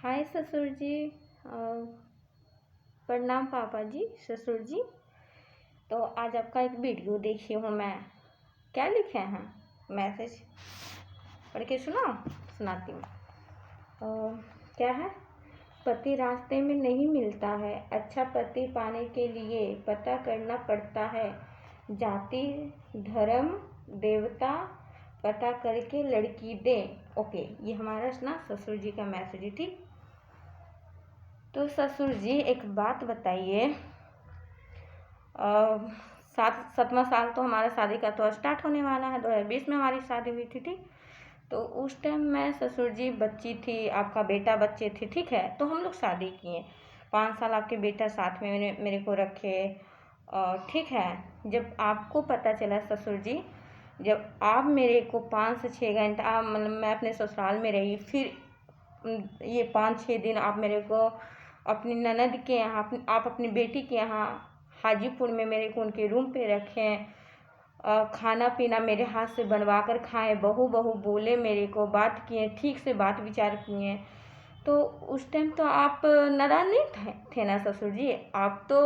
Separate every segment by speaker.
Speaker 1: हाय ससुर जी। प्रणाम पापा जी, ससुर जी। तो आज आपका एक वीडियो देखी हूँ मैं। क्या लिखे हैं मैसेज पढ़ के सुनाती हूँ। क्या है? पति रास्ते में नहीं मिलता है, अच्छा पति पाने के लिए पता करना पड़ता है। जाति धर्म देवता पता करके लड़की दे। ओके, ये हमारा ससुर जी का मैसेज है। ठीक, तो ससुर जी एक बात बताइए। 7वां साल तो हमारा शादी का तो स्टार्ट होने वाला है। 2020 में हमारी शादी हुई थी। ठीक, तो उस टाइम मैं ससुर जी बच्ची थी, आपका बेटा बच्चे थे। ठीक है, तो हम लोग शादी किए। 5 साल आपके बेटा साथ में मेरे को रखे। ठीक है, जब आपको पता चला ससुर जी, जब आप मेरे को 5 से 6 घंटा मतलब मैं अपने ससुराल में रही, फिर ये 5-6 दिन आप मेरे को अपनी ननद के यहाँ आप अपनी बेटी के यहाँ हाजीपुर में मेरे को उनके रूम पे रखें। खाना पीना मेरे हाथ से बनवा कर खाएँ। बहू बहू बोले, मेरे को बात किए, ठीक से बात विचार किए। तो उस टाइम तो आप नादान नहीं थे ना ससुर जी। आप तो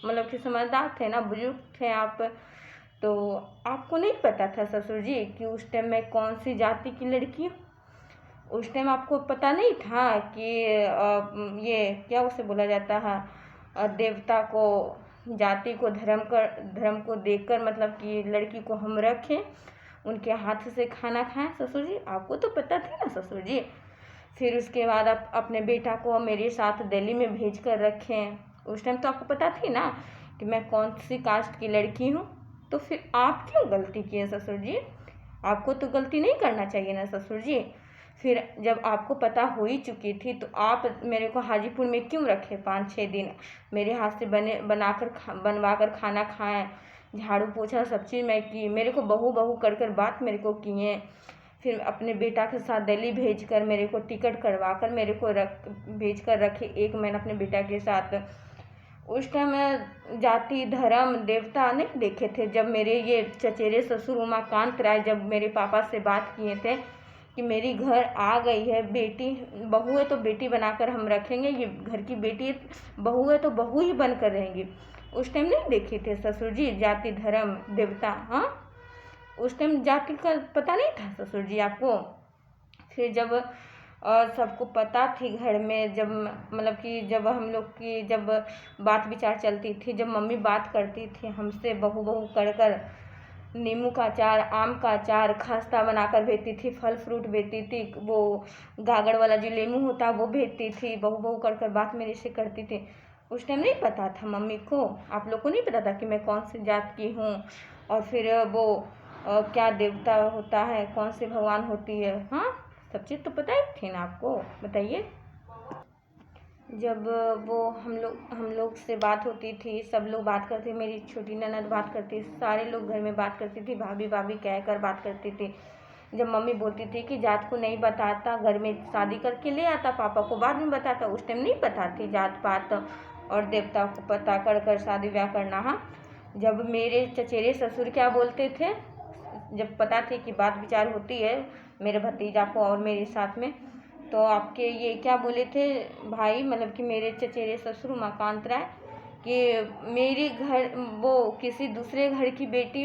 Speaker 1: मतलब कि समझदार थे ना, बुजुर्ग थे आप। तो आपको नहीं पता था ससुर जी कि उस टाइम मैं कौन सी जाति की लड़की हूँ। उस टाइम आपको पता नहीं था कि ये क्या उसे बोला जाता है, देवता को, जाति को, धर्म को देखकर मतलब कि लड़की को हम रखें, उनके हाथ से खाना खाएं। ससुर जी आपको तो पता थी ना ससुर जी। फिर उसके बाद आप अपने बेटा को मेरे साथ दिल्ली में भेज कर रखें। उस टाइम तो आपको पता थी ना कि मैं कौन सी कास्ट की लड़की हूँ। तो फिर आप क्यों गलती किए ससुर जी? आपको तो गलती नहीं करना चाहिए ना ससुर जी। फिर जब आपको पता हो ही चुकी थी तो आप मेरे को हाजीपुर में क्यों रखे 5-6 दिन? मेरे हाथ से बनवा कर खाना खाएं, झाड़ू पोछा सब चीज़ मैं की, मेरे को बहू बहू कर बात मेरे को किए। फिर अपने बेटा के साथ दिल्ली भेज कर मेरे को टिकट करवा कर मेरे को भेज कर रखे 1 महीना अपने बेटा के साथ। उस टाइम जाति धर्म देवता नहीं देखे थे। जब मेरे ये चचेरे ससुर उमाकांत राय जब मेरे पापा से बात किए थे कि मेरी घर आ गई है बेटी, बहू है तो बेटी बनाकर हम रखेंगे, ये घर की बेटी बहू है तो बहू ही बनकर रहेंगी। उस टाइम नहीं देखे थे ससुर जी जाति धर्म देवता। हाँ, उस टाइम जाति का पता नहीं था ससुर जी आपको। फिर जब सबको पता थी घर में, जब मतलब कि जब हम लोग की जब बात विचार चलती थी, जब मम्मी बात करती थी हमसे बहू बहू कर नींबू का अचार, आम का अचार, खस्ता बनाकर भेजती थी, फल फ्रूट भेजती थी, वो गागड़ वाला जो नींबू होता है वो भेजती थी, बहू बहू कर बात मेरे से करती थी। उस टाइम नहीं पता था मम्मी को, आप लोग को नहीं पता था कि मैं कौन सी जात की हूँ, और फिर वो क्या देवता होता है, कौन से भगवान होती है। हाँ, सब चीज़ तो पता ही थी ना आपको। बताइए, जब वो हम लोग से बात होती थी, सब लोग बात करते, मेरी छोटी ननद बात करती, सारे लोग घर में बात करती थी, भाभी भाभी कहकर बात करती थी। जब मम्मी बोलती थी कि जात को नहीं बताता, घर में शादी करके ले आता, पापा को बाद में बताता, उस टाइम नहीं पता थी जात पात और देवता को पता कर शादी ब्याह करना। हाँ, जब मेरे चचेरे ससुर क्या बोलते थे, जब पता थी कि बात विचार होती है मेरे भतीजा को और मेरे साथ में, तो आपके ये क्या बोले थे भाई, मतलब कि मेरे चचेरे ससुर उमाकांत राय, कि मेरी घर वो किसी दूसरे घर की बेटी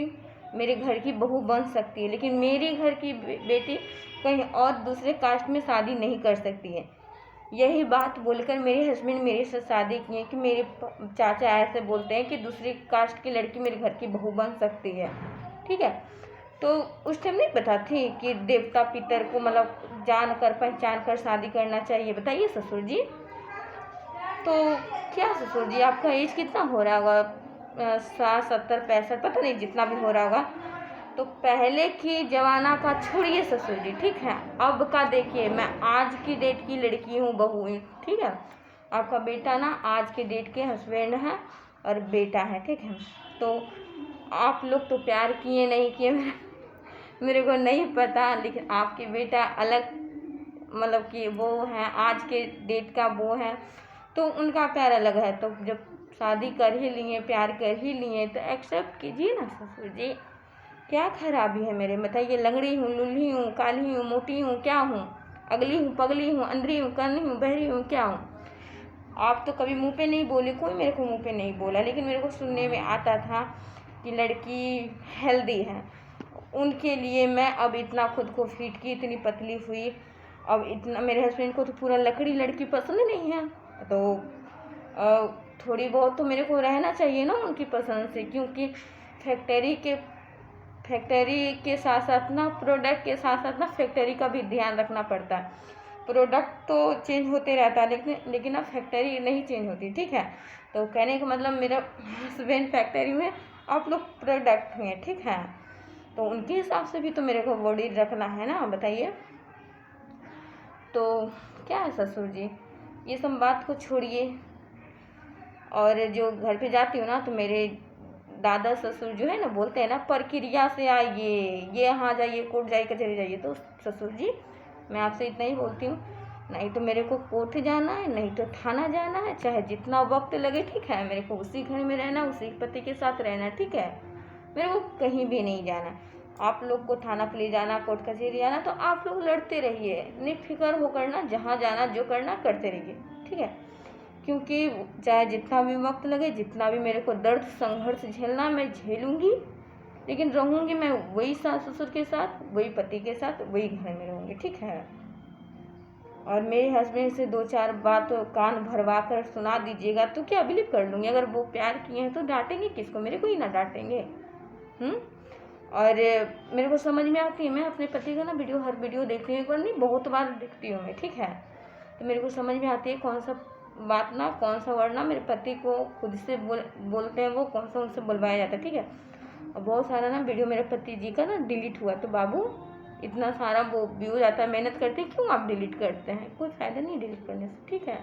Speaker 1: मेरे घर की बहू बन सकती है, लेकिन मेरे घर की बेटी कहीं और दूसरे कास्ट में शादी नहीं कर सकती है। यही बात बोलकर मेरे हस्बैंड मेरे से शादी किए कि मेरे चाचा ऐसे बोलते हैं कि दूसरी कास्ट की लड़की मेरे घर की बहू बन सकती है। ठीक है, तो उस टाइम नहीं पता थी कि देवता पितर को मतलब जान कर पहचान कर शादी करना चाहिए। बताइए ससुर जी। तो क्या ससुर जी आपका एज कितना हो रहा होगा? 60 70 65 पता नहीं, जितना भी हो रहा होगा। तो पहले की ज़माना का छोड़िए ससुर जी, ठीक है। अब का देखिए, मैं आज की डेट की लड़की हूँ, बहू हूँ। ठीक है, आपका बेटा ना आज के डेट के हस्बैंड है और बेटा है। ठीक है, तो आप लोग तो प्यार किए नहीं किए मेरे को नहीं पता, लेकिन आपके बेटा अलग मतलब कि वो है, आज के डेट का वो है, तो उनका प्यार अलग है। तो जब शादी कर ही लिए, प्यार कर ही लिए, तो एक्सेप्ट कीजिए ना ससुर जी। क्या खराबी है मेरे? बताइए, लंगड़ी हूँ, लूल्ही हूँ, काली हूँ, मोटी हूँ, क्या हूँ? अगली हूँ, पगली हूँ, अंधी हूँ, कन्नी हूँ, बहरी हूँ, क्या हूँ? आप तो कभी मुंह पे नहीं बोले, कोई मेरे को मुंह पे नहीं बोला, लेकिन मेरे को सुनने में आता था कि लड़की हेल्दी है। उनके लिए मैं अब इतना खुद को फिट की, इतनी पतली हुई। अब इतना मेरे हस्बैंड को तो पूरा लकड़ी लड़की पसंद नहीं है, तो थोड़ी बहुत तो मेरे को रहना चाहिए ना उनकी पसंद से, क्योंकि फैक्ट्री के साथ साथ ना, प्रोडक्ट के साथ साथ ना फैक्ट्री का भी ध्यान रखना पड़ता है। प्रोडक्ट तो चेंज होते रहता है, लेकिन ना फैक्ट्री नहीं चेंज होती, ठीक है। तो कहने का मतलब मेरा हस्बैंड फैक्ट्री में, आप लोग प्रोडक्ट में, ठीक है। तो उनके हिसाब से भी तो मेरे को बॉडी रखना है ना, बताइए। तो क्या है ससुर जी, ये सब बात को छोड़िए। और जो घर पे जाती हूँ ना, तो मेरे दादा ससुर जो है ना, बोलते हैं ना, प्रक्रिया से आइए, ये यहाँ जाइए, कोर्ट जाइए, कचहरी जाइए। तो ससुर जी, मैं आपसे इतना ही बोलती हूँ, नहीं तो मेरे को कोर्ट जाना है, नहीं तो थाना जाना है, चाहे जितना वक्त लगे, ठीक है। मेरे को उसी घर में रहना, उसी पति के साथ रहना, ठीक है। मेरे को कहीं भी नहीं जाना। आप लोग को थाना पे ले जाना, कोर्ट कचहरी जाना, तो आप लोग लड़ते रहिए, निफिक्र होकर ना, जहाँ जाना जो करना करते रहिए, ठीक है। क्योंकि चाहे जितना भी वक्त लगे, जितना भी मेरे को दर्द संघर्ष झेलना, मैं झेलूंगी, लेकिन रहूंगी मैं वही सास ससुर के साथ, वही पति के साथ, वही घर में रहूंगी, ठीक है। और मेरे हस्बैंड से 2-4 बात कान भरवा कर सुना दीजिएगा तो क्या बिलीव कर लूँगी? अगर वो प्यार किए हैं तो डांटेंगे किसको? मेरे को ही ना डांटेंगे। और मेरे को समझ में आती है, मैं अपने पति का ना हर वीडियो देखती हूँ, एक बार नहीं बहुत बार देखती हूँ मैं, ठीक है। तो मेरे को समझ में आती है कौन सा बात ना, कौन सा वर्ड ना मेरे पति को खुद से बोलते हैं, वो कौन सा उनसे बुलवाया जाता है, ठीक है। और बहुत सारा ना वीडियो मेरे पति जी का ना डिलीट हुआ, तो बाबू इतना सारा वो व्यूज आता है, मेहनत करते हैं, क्यों आप डिलीट करते हैं? कोई फ़ायदा नहीं डिलीट करने से, ठीक है।